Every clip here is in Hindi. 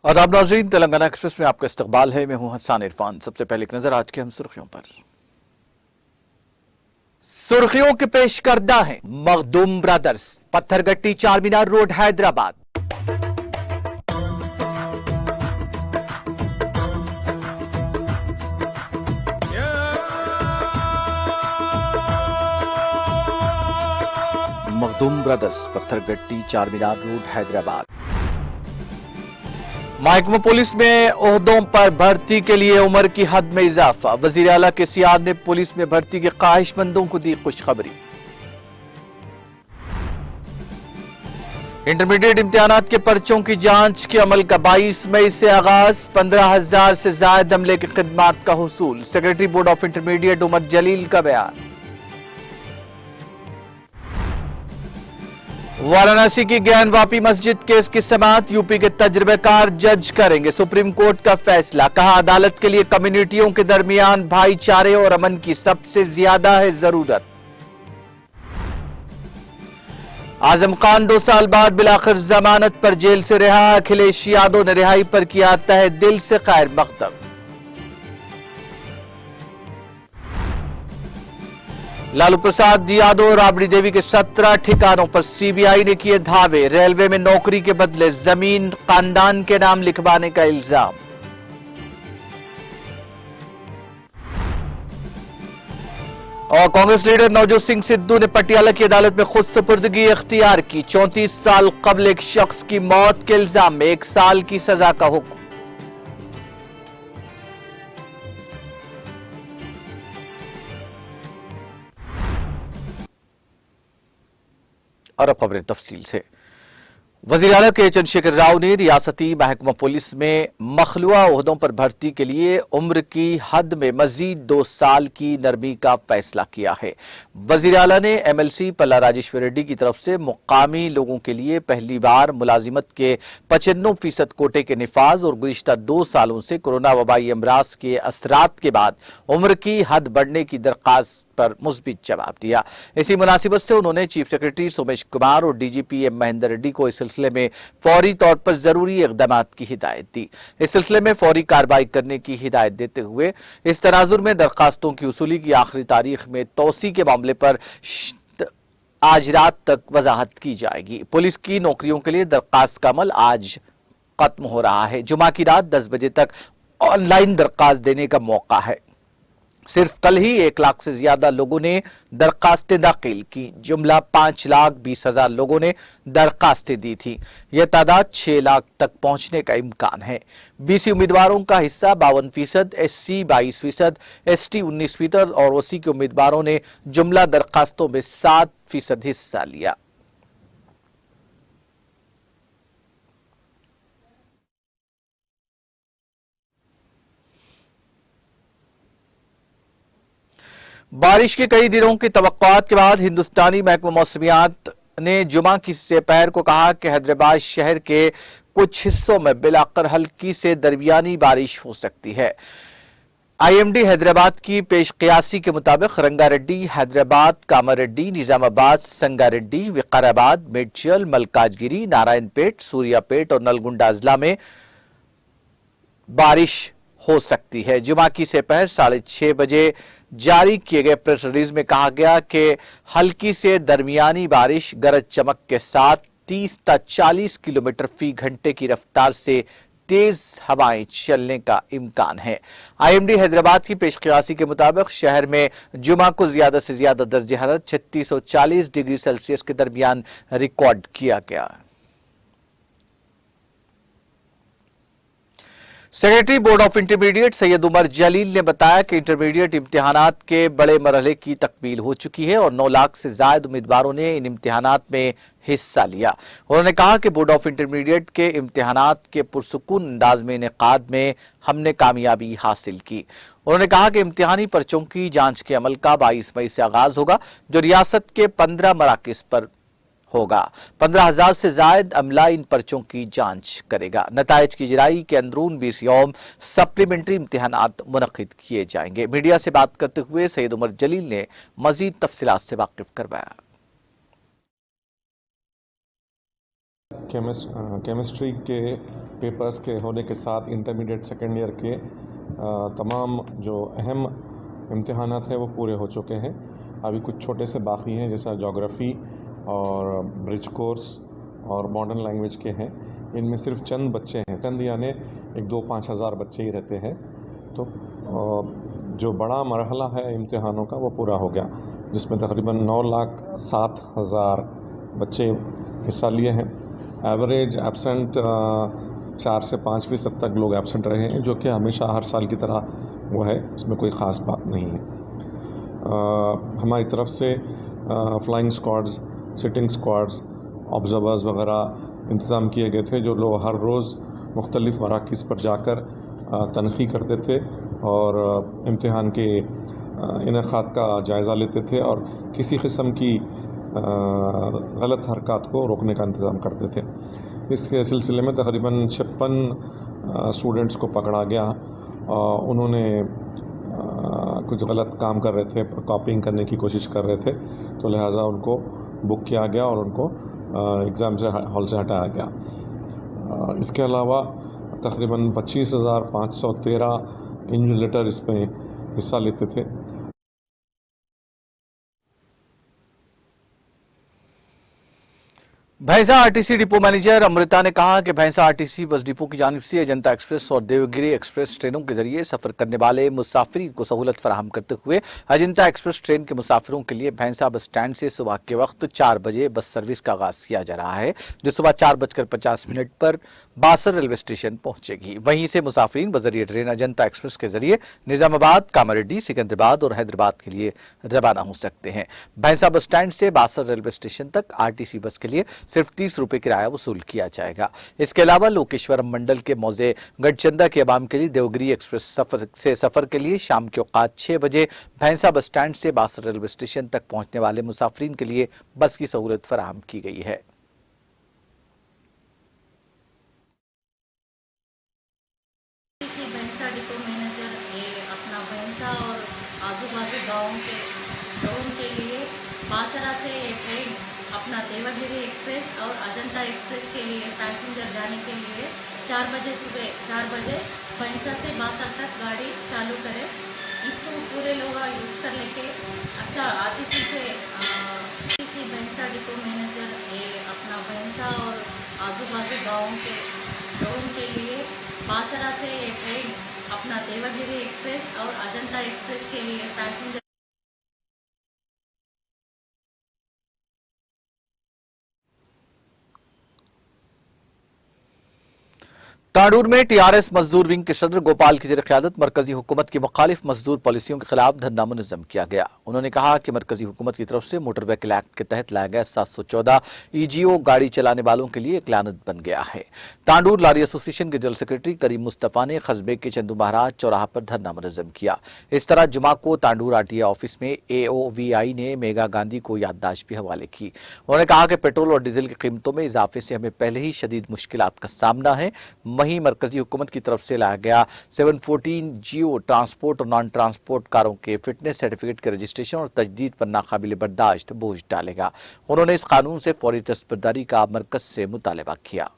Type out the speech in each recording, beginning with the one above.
आदाब नाज़रीन, तेलंगाना एक्सप्रेस में आपका इस्तकबाल है। मैं हूं हसन इरफान। सबसे पहले एक नजर आज के हम सुर्खियों पर। सुर्खियों के पेश करदा है Makhdoom brothers, Pathergatti Charminar road Hyderabad. Makhdoom brothers, Pathergatti Charminar road Hyderabad. महकमा पुलिस में ओहदों पर भर्ती के लिए उम्र की हद में इजाफा। वजीर आला के सीआर ने पुलिस में भर्ती के ख्वाहिशमंदों को दी खुशखबरी। इंटरमीडिएट इम्तिहानात के पर्चों की जांच के अमल का 22 मई से आगाज। 15,000 से ज्यादा अमले की खिदमात का हुसूल। Secretary board of intermediate Umar Jalil का बयान। वाराणसी की ज्ञानवापी मस्जिद केस की समाअत यूपी के तजुर्बेकार जज करेंगे। सुप्रीम कोर्ट का फैसला, कहा अदालत के लिए कम्युनिटियों के दरमियान भाईचारे और अमन की सबसे ज्यादा है जरूरत। आजम खान 2 साल बाद बिलाखिर जमानत पर जेल से रिहा। अखिलेश यादव ने रिहाई पर किया तहे दिल से खैर मकदम। लालू प्रसाद यादव और राबड़ी देवी के 17 ठिकानों पर सीबीआई ने किए धावे। रेलवे में नौकरी के बदले जमीन खानदान के नाम लिखवाने का इल्जाम। और कांग्रेस लीडर नवजोत सिंह सिद्धू ने पटियाला की अदालत में खुद सुपुर्दगी इख्तियार की। 34 साल कबल एक शख्स की मौत के इल्जाम में 1 साल की सजा का हुक्म। और अब खबरें तफसील से। वज़ीर आला के चंद्रशेखर राव ने रियासती महकमा पुलिस में मखलूआ ओहदों पर भर्ती के लिए उम्र की हद में मजीद 2 साल की नरमी का फैसला किया है। वज़ीर आला ने एमएलसी पल्ला राजेश्वर रेड्डी की तरफ से मुकामी लोगों के लिए पहली बार मुलाजिमत के 95% कोटे के निफाज और गुज़िश्ता 2 सालों से कोरोना वबाई अमराज के असरात के बाद उम्र की हद बढ़ने की दरख्वास्त पर मुस्बित जवाब दिया। इसी मुनासिबत से उन्होंने चीफ सेक्रेटरी सोमेश कुमार और डीजीपी एम महेंद्र रेड्डी को इस सिलसिले में फौरी तौर पर जरूरी इक़दामात की हिदायत दी। इस सिलसिले में फौरी कार्रवाई करने की हिदायत देते हुए इस तनाजुर में दरखास्तों की वसूली की आखिरी तारीख में तोसी के मामले पर आज रात तक वजाहत की जाएगी। पुलिस की नौकरियों के लिए दरखास्त का अमल आज खत्म हो रहा है। जुमा की रात 10 बजे तक ऑनलाइन दरखास्त देने का मौका है। सिर्फ कल ही 1 लाख से ज्यादा लोगों ने दरखास्तें दाखिल की। जुमला 5,20,000 लोगों ने दरखास्तें दी थी। यह तादाद 6 लाख तक पहुंचने का इम्कान है। बीसी उम्मीदवारों का हिस्सा 52%, एससी 22%, एसटी 19% और ओसी के उम्मीदवारों ने जुमला दरखास्तों में 7% हिस्सा लिया। बारिश के कई दिनों की तवक्कुआत के बाद हिंदुस्तानी महकमा मौसमियात ने जुमा की दोपहर को कहा कि हैदराबाद शहर के कुछ हिस्सों में बिलाकर हल्की से दरमियानी बारिश हो सकती है। आईएमडी हैदराबाद की पेश क़ियासी के मुताबिक रंगारेड्डी, हैदराबाद, कामारेड्डी, निजामाबाद, संगारेड्डी, विकाराबाद, मेडचल, मलकाजगिरी, नारायणपेट, सूर्यापेट और नलगुंडा अजला में बारिश हो सकती है। जुमा की दोपहर 6:30 बजे जारी किए गए प्रेस रिलीज में कहा गया कि हल्की से दरमियानी बारिश गरज चमक के साथ 30 से 40 किलोमीटर फी घंटे की रफ्तार से तेज हवाएं चलने का इम्कान है। आईएमडी हैदराबाद की पेशकयासी के मुताबिक शहर में जुमा को ज्यादा से ज्यादा दर्जे हरारत 36 और 40 डिग्री सेल्सियस के दरमियान रिकॉर्ड किया गया। Secretary board of intermediate Syed Umar Jalil ने बताया कि इंटरमीडिएट इम्तिहानात के बड़े मरहले की तकमील हो चुकी है और 9 लाख से ज्यादा उम्मीदवारों ने इन इम्तिहानात में हिस्सा लिया। उन्होंने कहा कि बोर्ड ऑफ इंटरमीडिएट के इम्तिहानात के पुरसुकून अंदाज में इनेकाद में हमने कामयाबी हासिल की। उन्होंने कहा कि इम्तिहानी पर्चों की जांच के अमल का 22 मई से आगाज होगा, जो रियासत के 15 मराकिज पर होगा। 15,000 से ज्यादा अमला इन पर्चों की जांच करेगा। नताइज की इजराई के अंदरून 20 यौम सप्लीमेंट्री इम्तिहानात मुनक्किद किए जाएंगे। मीडिया से बात करते हुए सैयद उमर जलील ने मजीद तफसीलात से वाकिफ करवाया। केमिस्ट्री के पेपर्स के होने के साथ इंटरमीडिएट सेकेंड ईयर के तमाम जो अहम इम्तिहानात हैं वो पूरे हो चुके हैं। अभी कुछ छोटे से बाकी हैं, जैसा ज्योग्राफ़ी और ब्रिज कोर्स और मॉडर्न लैंग्वेज के हैं। इनमें सिर्फ चंद बच्चे हैं, चंद यानी 1-2-5 हज़ार बच्चे ही रहते हैं। तो जो बड़ा मरहला है इम्तिहानों का वो पूरा हो गया, जिसमें तकरीबन 9,07,000 बच्चे हिस्सा लिए हैं। एवरेज एब्सेंट 4 से 5% तक लोग एब्सेंट रहे हैं, जो कि हमेशा हर साल की तरह वो है, इसमें कोई ख़ास बात नहीं है। हमारी तरफ से flying squads, sitting squads, observers वगैरह इंतज़ाम किए गए थे, जो लोग हर रोज़ मुख्तलिफ़ मराकिज़ पर जाकर तनख़ी करते थे और इम्तिहान के इनेकाद का जायज़ा लेते थे और किसी किस्म की गलत हरकत को रोकने का इंतज़ाम करते थे। इसके सिलसिले में तकरीबन 56 स्टूडेंट्स को पकड़ा गया। उन्होंने कुछ गलत काम कर रहे थे, कॉपिंग करने की कोशिश कर रहे थे, तो लिहाजा उनको बुक किया गया और उनको एग्ज़ाम से हॉल से हटाया गया। इसके अलावा तकरीबन 25,513 इन्विजिलेटर इसमें हिस्सा लेते थे। भैंसा आरटीसी डिपो मैनेजर अमृता ने कहा कि भैंसा आरटीसी बस डिपो की जानिब से अजंता एक्सप्रेस और देवगिरी एक्सप्रेस ट्रेनों के जरिए सफर करने वाले मुसाफिर को सहूलत फराहम करते हुए अजंता एक्सप्रेस ट्रेन के मुसाफिरों के लिए भैंसा बस स्टैंड से सुबह के वक्त 4 बजे बस सर्विस का आगाज किया जा रहा है, जो सुबह 4:50 पर बासर रेलवे स्टेशन पहुंचेगी। वहीं से मुसाफिर बजरिए ट्रेन अजंता एक्सप्रेस के जरिए निजामाबाद, कामारेड्डी, सिकंदराबाद और हैदराबाद के लिए रवाना हो सकते हैं। भैंसा बस स्टैंड से बासर रेलवे स्टेशन तक आरटीसी बस के लिए सिर्फ 30 रुपए किराया वसूल किया जाएगा। इसके अलावा लोकेश्वरम मंडल के मौजे गढ़चंदा के अवाम के लिए देवगिरी एक्सप्रेस सफर के लिए शाम के औकात 6 बजे भैंसा बस स्टैंड से बासर रेलवे स्टेशन तक पहुंचने वाले मुसाफिरीन के लिए बस की सहूलत फराहम की गई है। भैंसा डिपो मैनेजर ये अपना भैंसा और आजू बाजू गाँव के लोगों के लिए बासरा से ट्रेन अपना देवगिरी एक्सप्रेस और अजंता एक्सप्रेस के लिए पैसेंजर जाने के लिए 4 बजे सुबह 4 बजे भैंसा से बासर तक गाड़ी चालू करें। इसको पूरे लोग यूज़ कर लेके अच्छा आरटीसी से भैंसा डिपो मैनेजर ये अपना भैंसा और आजू बाजू गाँव के लोगों के लिए बासरा से ट्रेन अपना देवगिरी एक्सप्रेस और अजंता एक्सप्रेस के लिए पैसेंजर तांडूर में टीआरएस मजदूर विंग के सदर गोपाल की क़यादत मरकजी हुकूमत की मुखालिफ मजदूर पॉलिसियों के खिलाफ धरना मुनज़्ज़म किया गया। उन्होंने कहा कि मरकजी हुकूमत की तरफ से मोटर व्हीकल एक्ट के तहत लाया गया 714 ईजीओ गाड़ी चलाने वालों के लिए एक लानत बन गया है। तांडूर लारी एसोसिएशन के जनरल सेक्रेटरी करीम मुस्तफा ने कस्बे के चंदू महाराज चौराहा पर धरना मुनज़्ज़म किया। इस तरह जुमा को तांडूर आरटीए ऑफिस में AOVI ने मेगा गांधी को याददाश्त भी हवाले की। उन्होंने कहा कि पेट्रोल और डीजल की कीमतों में इजाफे से हमें पहले ही शदीद मुश्किलात का सामना है। वहीं मरकजी हुकूमत की तरफ से लाया गया 714 जियो ट्रांसपोर्ट और नॉन ट्रांसपोर्ट कारों के फिटनेस सर्टिफिकेट के रजिस्ट्रेशन और तजदीद पर नाकाबिल बर्दाश्त बोझ डालेगा। उन्होंने इस कानून से फौरी दस्तबरदारी का मरकज से मुतालबा किया।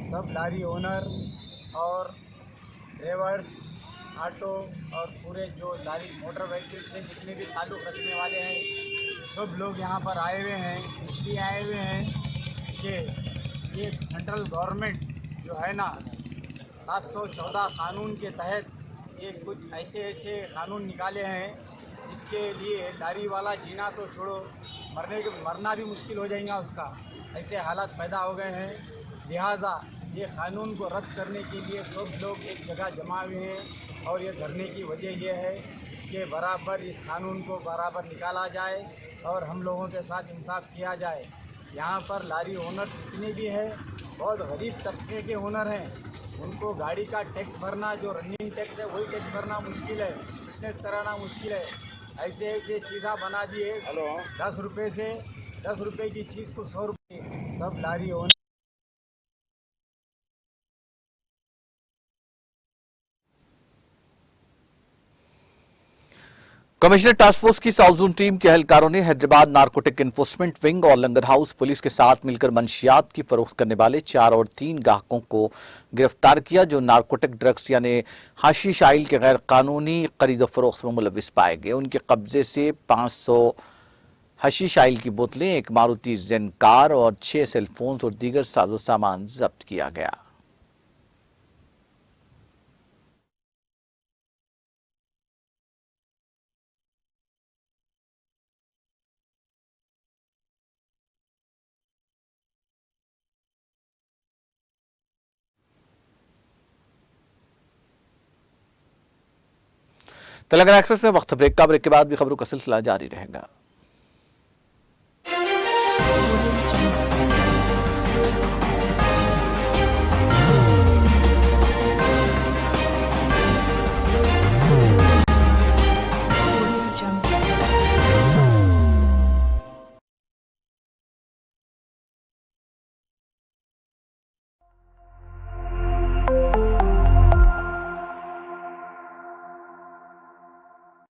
सब लारी ओनर और ड्राइवर्स, ऑटो और पूरे जो लारी मोटर व्हीकल से जितने भी ताल्लुक़ रखने वाले हैं, सब लोग यहाँ पर आए हुए हैं। इसलिए आए हुए हैं कि ये सेंट्रल गवर्नमेंट जो है ना 714 कानून के तहत ये कुछ ऐसे कानून निकाले हैं, जिसके लिए लारी वाला जीना तो छोड़ो, मरना भी मुश्किल हो जाएगा उसका। ऐसे हालात पैदा हो गए हैं। लिहाजा ये कानून को रद्द करने के लिए सब लोग एक जगह जमा हुए हैं और ये धरने की वजह ये है कि बराबर इस कानून को बराबर निकाला जाए और हम लोगों के साथ इंसाफ किया जाए। यहाँ पर लारी ओनर जितने भी हैं बहुत गरीब तबके के ओनर हैं। उनको गाड़ी का टैक्स भरना, जो रनिंग टैक्स है वही टैक्स भरना मुश्किल है, फिटनेस कराना मुश्किल है। ऐसे ऐसे चीज़ा बना दिए 10 रुपये से 10 रुपये की चीज़ को 100 रुपये सब लारी ओनर। कमिश्नर टास्क फोर्स की साउथ जोन टीम के एहलकारों ने हैदराबाद नारकोटिक इन्फोर्समेंट विंग और लंगर हाउस पुलिस के साथ मिलकर मंशियात की फरोख्त करने वाले 4 और 3 ग्राहकों को गिरफ्तार किया, जो नारकोटिक ड्रग्स यानी हाशिश आइल के गैर कानूनी खरीद फरोख्त में मुलविस पाए गए। उनके कब्जे से 500 हशीश आइल की बोतलें, एक मारुति जेन कार और 6 सेलफोन्स और दीगर साजो सामान जब्त किया गया। तेलंगाना एक्सप्रेस में वक्त ब्रेक का, ब्रेक के बाद भी खबरों का सिलसिला जारी रहेगा।